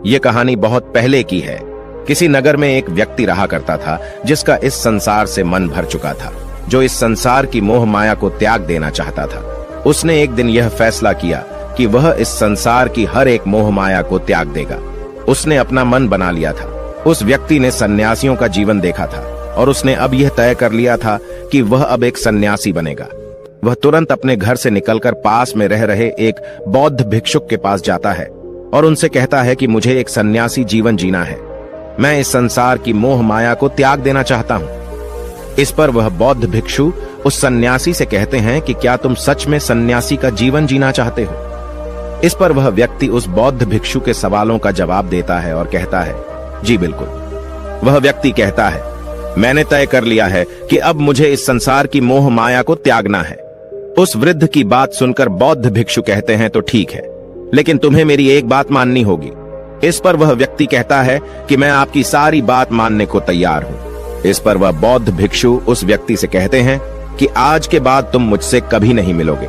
ये कहानी बहुत पहले की है। किसी नगर में एक व्यक्ति रहा करता था जिसका इस संसार से मन भर चुका था, जो इस संसार की मोह माया को त्याग देना चाहता था। उसने एक दिन यह फैसला किया कि वह इस संसार की हर एक मोह माया को त्याग देगा। उसने अपना मन बना लिया था। उस व्यक्ति ने सन्यासियों का जीवन देखा था और उसने अब यह तय कर लिया था कि वह अब एक सन्यासी बनेगा। वह तुरंत अपने घर से निकलकर पास में रह रहे एक बौद्ध भिक्षुक के पास जाता है और उनसे कहता है कि मुझे एक सन्यासी जीवन जीना है। मैं इस संसार की मोह माया को त्याग देना चाहता हूँ। इस पर वह बौद्ध भिक्षु उस सन्यासी से कहते हैं कि क्या तुम सच में सन्यासी का जीवन जीना चाहते हो? इस पर वह व्यक्ति उस बौद्ध भिक्षु के सवालों का जवाब देता है और कहता है, जी बिल्कुल। वह व्यक्ति कहता है, मैंने तय कर लिया है कि अब मुझे इस संसार की मोह माया को त्यागना है। उस वृद्ध की बात सुनकर बौद्ध भिक्षु कहते हैं, तो ठीक है, लेकिन तुम्हें मेरी एक बात माननी होगी। इस पर वह व्यक्ति कहता है कि मैं आपकी सारी बात मानने को तैयार हूँ। इस पर वह बौद्ध भिक्षु उस व्यक्ति से कहते हैं कि आज के बाद तुम मुझसे कभी नहीं मिलोगे।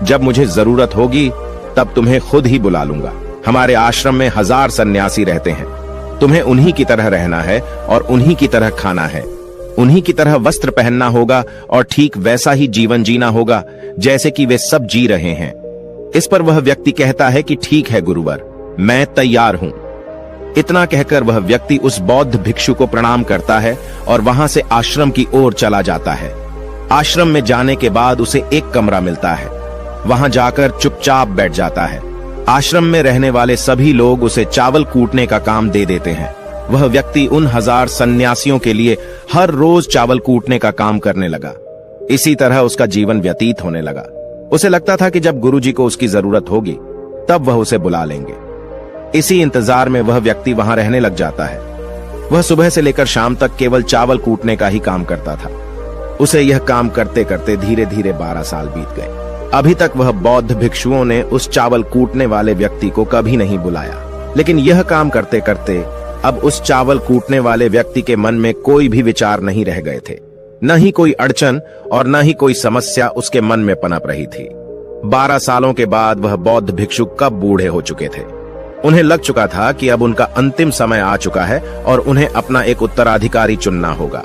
जब मुझे जरूरत होगी तब तुम्हें खुद ही बुला लूंगा। हमारे आश्रम में 1000 सन्यासी रहते हैं। तुम्हें उन्हीं की तरह रहना है और उन्हीं की तरह खाना है, उन्हीं की तरह वस्त्र पहनना होगा और ठीक वैसा ही जीवन जीना होगा जैसे कि वे सब जी रहे हैं। इस पर वह व्यक्ति कहता है कि ठीक है गुरुवर, मैं तैयार हूं। इतना कहकर वह व्यक्ति उस बौद्ध भिक्षु को प्रणाम करता है और वहां से आश्रम की ओर चला जाता है। आश्रम में जाने के बाद उसे एक कमरा मिलता है। वहां जाकर चुपचाप बैठ जाता है। आश्रम में रहने वाले सभी लोग उसे चावल कूटने का काम दे देते हैं। वह व्यक्ति उन 1000 सन्यासियों के लिए हर रोज चावल कूटने का काम करने लगा। इसी तरह उसका जीवन व्यतीत होने लगा। उसे लगता था कि जब गुरुजी को उसकी जरूरत होगी तब वह उसे बुला लेंगे। इसी इंतजार में वह व्यक्ति वहां रहने लग जाता है। वह सुबह से लेकर शाम तक केवल चावल कूटने का ही काम करता था। उसे यह काम करते करते धीरे धीरे 12 साल बीत गए। अभी तक वह बौद्ध भिक्षुओं ने उस चावल कूटने वाले व्यक्ति को कभी नहीं बुलाया। लेकिन यह काम करते करते अब उस चावल कूटने वाले व्यक्ति के मन में कोई भी विचार नहीं रह गए थे। न ही कोई अड़चन और न ही कोई समस्या उसके मन में पनप रही थी। 12 सालों के बाद वह बौद्ध भिक्षु कब बूढ़े हो चुके थे। उन्हें लग चुका था कि अब उनका अंतिम समय आ चुका है और उन्हें अपना एक उत्तराधिकारी चुनना होगा।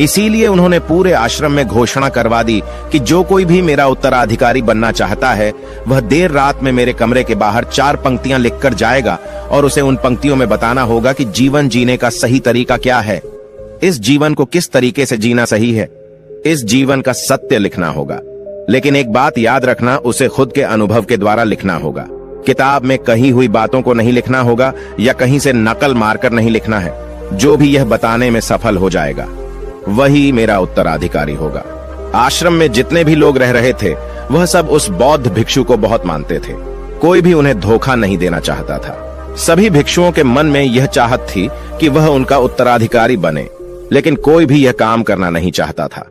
इसीलिए उन्होंने पूरे आश्रम में घोषणा करवा दी कि जो कोई भी मेरा उत्तराधिकारी बनना चाहता है वह देर रात में मेरे कमरे के बाहर 4 पंक्तियां लिखकर जाएगा और उसे उन पंक्तियों में बताना होगा कि जीवन जीने का सही तरीका क्या है, इस जीवन को किस तरीके से जीना सही है। इस जीवन का सत्य लिखना होगा। लेकिन एक बात याद रखना, उसे खुद के अनुभव के द्वारा लिखना होगा। किताब में कही हुई बातों को नहीं लिखना होगा या कहीं से नकल मारकर नहीं लिखना है। जो भी यह बताने में सफल हो जाएगा वही मेरा उत्तराधिकारी होगा। आश्रम में जितने भी लोग रह रहे थे वह सब उस बौद्ध भिक्षु को बहुत मानते थे। कोई भी उन्हें धोखा नहीं देना चाहता था। सभी भिक्षुओं के मन में यह चाहत थी कि वह उनका उत्तराधिकारी बने, लेकिन कोई भी यह काम करना नहीं चाहता था।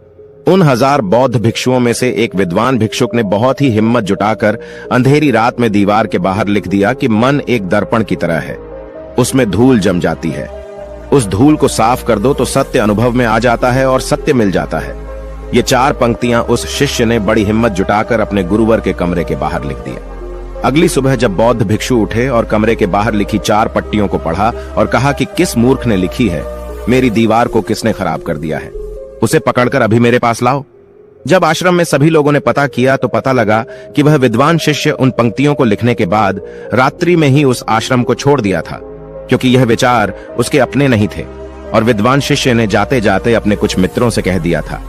उन 1000 बौद्ध भिक्षुओं में से एक विद्वान भिक्षुक ने बहुत ही हिम्मत जुटाकर अंधेरी रात में दीवार के बाहर लिख दिया कि मन एक दर्पण की तरह है, उसमें धूल जम जाती है। उस धूल को साफ कर दो तो सत्य अनुभव में आ जाता है और सत्य मिल जाता है। ये 4 पंक्तियां उस शिष्य ने बड़ी हिम्मत जुटाकर अपने गुरुवर के कमरे के बाहर लिख दिया। अगली सुबह जब बौद्ध भिक्षु उठे और कमरे के बाहर लिखी 4 पट्टियों को पढ़ा और कहा कि किस मूर्ख ने लिखी है, मेरी दीवार को किसने खराब कर दिया है, उसे पकड़कर अभी मेरे पास लाओ। जब आश्रम में सभी लोगों ने पता किया तो पता लगा कि वह विद्वान शिष्य उन पंक्तियों को लिखने के बाद रात्रि में ही उस आश्रम को छोड़ दिया था, क्योंकि यह विचार उसके अपने नहीं थे और विद्वान शिष्य ने जाते जाते अपने कुछ मित्रों से कह दिया था,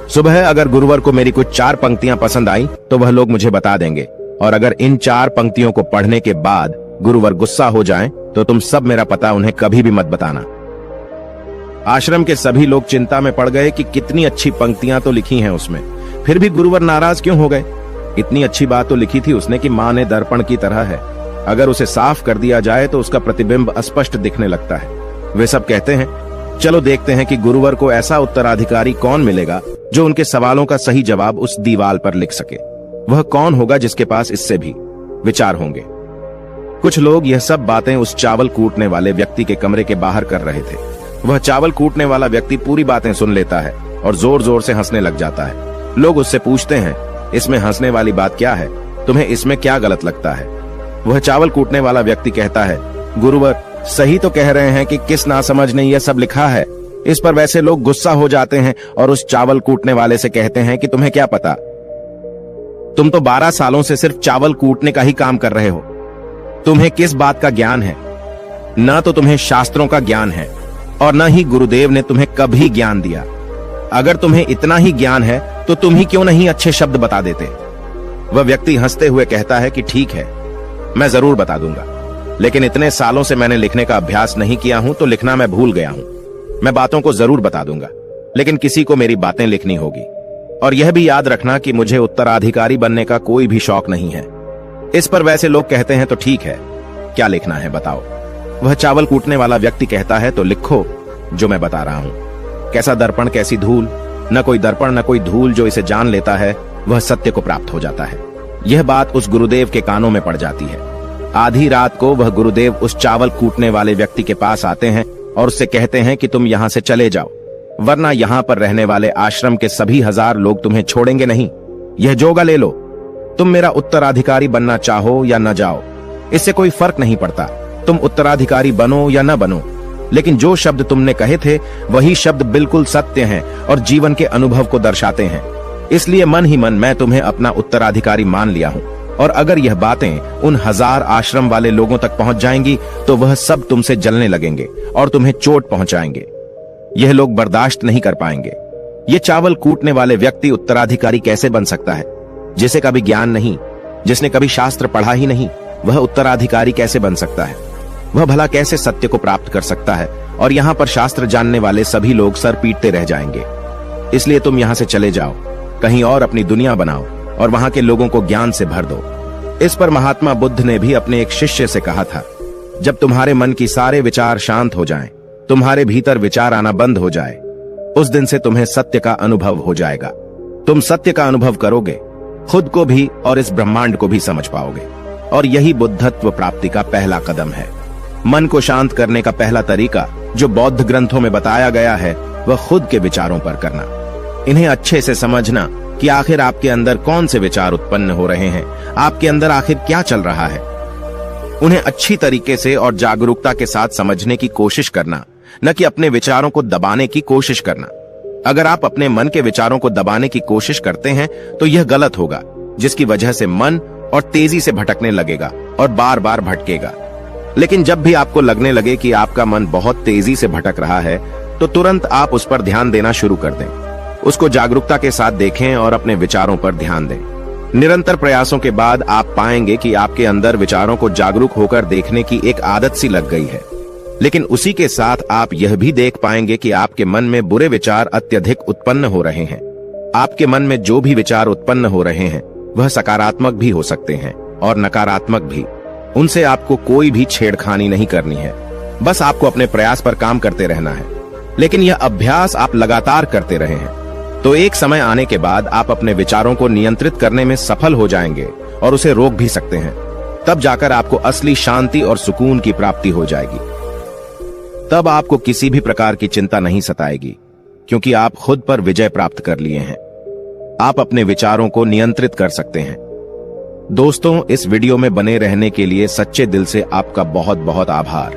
सुबह अगर गुरुवर को मेरी कुछ 4 पंक्तियां पसंद आई तो वह लोग मुझे बता देंगे, और अगर इन 4 पंक्तियों को पढ़ने के बाद गुरुवर गुस्सा हो जाएं तो तुम सब मेरा पता उन्हें कभी भी मत बताना। आश्रम के सभी लोग चिंता में पड़ गए कि कितनी अच्छी पंक्तियां तो लिखी हैं उसमें, फिर भी गुरुवर नाराज क्यों हो गए। इतनी अच्छी बात तो लिखी थी उसने कि मां ने दर्पण की तरह है, अगर उसे साफ कर दिया जाए तो उसका प्रतिबिंब स्पष्ट दिखने लगता है। वे सब कहते हैं, चलो देखते हैं कि गुरुवर को ऐसा उत्तराधिकारी कौन मिलेगा जो उनके सवालों का सही जवाब उस दीवार पर लिख सके। वह कौन होगा जिसके पास इससे भी विचार होंगे। कुछ लोग यह सब बातें उस चावल कूटने वाले व्यक्ति के कमरे के बाहर कर रहे थे। वह चावल कूटने वाला व्यक्ति पूरी बातें सुन लेता है और जोर जोर से हंसने लग जाता है। लोग उससे पूछते हैं, इसमें हंसने वाली बात क्या है, तुम्हें इसमें क्या गलत लगता है। वह चावल कूटने वाला व्यक्ति कहता है, गुरुवर सही तो कह रहे हैं कि किस नासमझ ने यह सब लिखा है। इस पर वैसे लोग गुस्सा हो जाते हैं और उस चावल कूटने वाले से कहते हैं कि तुम्हें क्या पता, तुम तो 12 सालों से सिर्फ चावल कूटने का ही काम कर रहे हो। तुम्हें किस बात का ज्ञान है? न तो तुम्हें शास्त्रों का ज्ञान है और न ही गुरुदेव ने तुम्हें कभी ज्ञान दिया। अगर तुम्हें इतना ही ज्ञान है तो तुम ही क्यों नहीं अच्छे शब्द बता देते? वह व्यक्ति हंसते हुए कहता है कि ठीक है, मैं जरूर बता दूंगा, लेकिन इतने सालों से मैंने लिखने का अभ्यास नहीं किया हूं तो लिखना मैं भूल गया हूं। मैं बातों को जरूर बता दूंगा, लेकिन किसी को मेरी बातें लिखनी होगी। और यह भी याद रखना कि मुझे उत्तराधिकारी बनने का कोई भी शौक नहीं है। इस पर वैसे लोग कहते हैं तो ठीक है, क्या लिखना है बताओ। वह चावल कूटने वाला व्यक्ति कहता है तो लिखो जो मैं बता रहा हूं। कैसा दर्पण कैसी धूल, न कोई दर्पण न कोई धूल, जो इसे जान लेता है वह सत्य को प्राप्त हो जाता है। यह बात उस गुरुदेव के कानों में पड़ जाती है। आधी रात को वह गुरुदेव उस चावल कूटने वाले व्यक्ति के पास आते हैं और उससे कहते हैं कि तुम यहां से चले जाओ, वरना यहां पर रहने वाले आश्रम के सभी 1000 लोग तुम्हें छोड़ेंगे नहीं। यह जोगा ले लो, तुम मेरा उत्तराधिकारी बनना चाहो या न जाओ, इससे कोई फर्क नहीं पड़ता। तुम उत्तराधिकारी बनो या न बनो, लेकिन जो शब्द तुमने कहे थे वही शब्द बिल्कुल सत्य हैं और जीवन के अनुभव को दर्शाते हैं। इसलिए मन ही मन मैं तुम्हें अपना उत्तराधिकारी मान लिया हूं। और अगर यह बातें उन 1000 आश्रम वाले लोगों तक पहुंच जाएंगी तो वह सब तुमसे जलने लगेंगे और तुम्हें चोट पहुंचाएंगे। यह लोग बर्दाश्त नहीं कर पाएंगे। ये चावल कूटने वाले व्यक्ति उत्तराधिकारी कैसे बन सकता है? जिसे कभी ज्ञान नहीं, जिसने कभी शास्त्र पढ़ा ही नहीं, वह उत्तराधिकारी कैसे बन सकता है? वह भला कैसे सत्य को प्राप्त कर सकता है? और यहाँ पर शास्त्र जानने वाले सभी लोग सर पीटते रह जाएंगे। इसलिए तुम यहाँ से चले जाओ, कहीं और अपनी दुनिया बनाओ और वहां के लोगों को ज्ञान से भर दो। इस पर महात्मा बुद्ध ने भी अपने एक शिष्य से कहा था, जब तुम्हारे मन की सारे विचार शांत हो जाएं, तुम्हारे भीतर विचार आना बंद हो जाए, उस दिन से तुम्हें सत्य का अनुभव हो जाएगा। तुम सत्य का अनुभव करोगे, खुद को भी और इस ब्रह्मांड को भी समझ पाओगे। और यही बुद्धत्व प्राप्ति का पहला कदम है। मन को शांत करने का पहला तरीका जो बौद्ध ग्रंथों में बताया गया है वह खुद के विचारों पर करना। इन्हें अच्छे से समझना कि आखिर आपके अंदर कौन से विचार उत्पन्न हो रहे हैं, आपके अंदर आखिर क्या चल रहा है। उन्हें अच्छी तरीके से और जागरूकता के साथ समझने की कोशिश करना, न कि अपने विचारों को दबाने की कोशिश करना। अगर आप अपने मन के विचारों को दबाने की कोशिश करते हैं तो यह गलत होगा, जिसकी वजह से मन और तेजी से भटकने लगेगा और बार बार भटकेगा। लेकिन जब भी आपको लगने लगे कि आपका मन बहुत तेजी से भटक रहा है तो तुरंत आप उस पर ध्यान देना शुरू कर दें। उसको जागरूकता के साथ देखें और अपने विचारों पर ध्यान दें। निरंतर प्रयासों के बाद आप पाएंगे कि आपके अंदर विचारों को जागरूक होकर देखने की एक आदत सी लग गई है। लेकिन उसी के साथ आप यह भी देख पाएंगे कि आपके मन में बुरे विचार अत्यधिक उत्पन्न हो रहे हैं। आपके मन में जो भी विचार उत्पन्न हो रहे हैं वह सकारात्मक भी हो सकते हैं और नकारात्मक भी। उनसे आपको कोई भी छेड़खानी नहीं करनी है, बस आपको अपने प्रयास पर काम करते रहना है। लेकिन यह अभ्यास आप लगातार करते रहे हैं तो एक समय आने के बाद आप अपने विचारों को नियंत्रित करने में सफल हो जाएंगे और उसे रोक भी सकते हैं। तब जाकर आपको असली शांति और सुकून की प्राप्ति हो जाएगी। तब आपको किसी भी प्रकार की चिंता नहीं सताएगी, क्योंकि आप खुद पर विजय प्राप्त कर लिए हैं। आप अपने विचारों को नियंत्रित कर सकते हैं। दोस्तों, इस वीडियो में बने रहने के लिए सच्चे दिल से आपका बहुत बहुत आभार।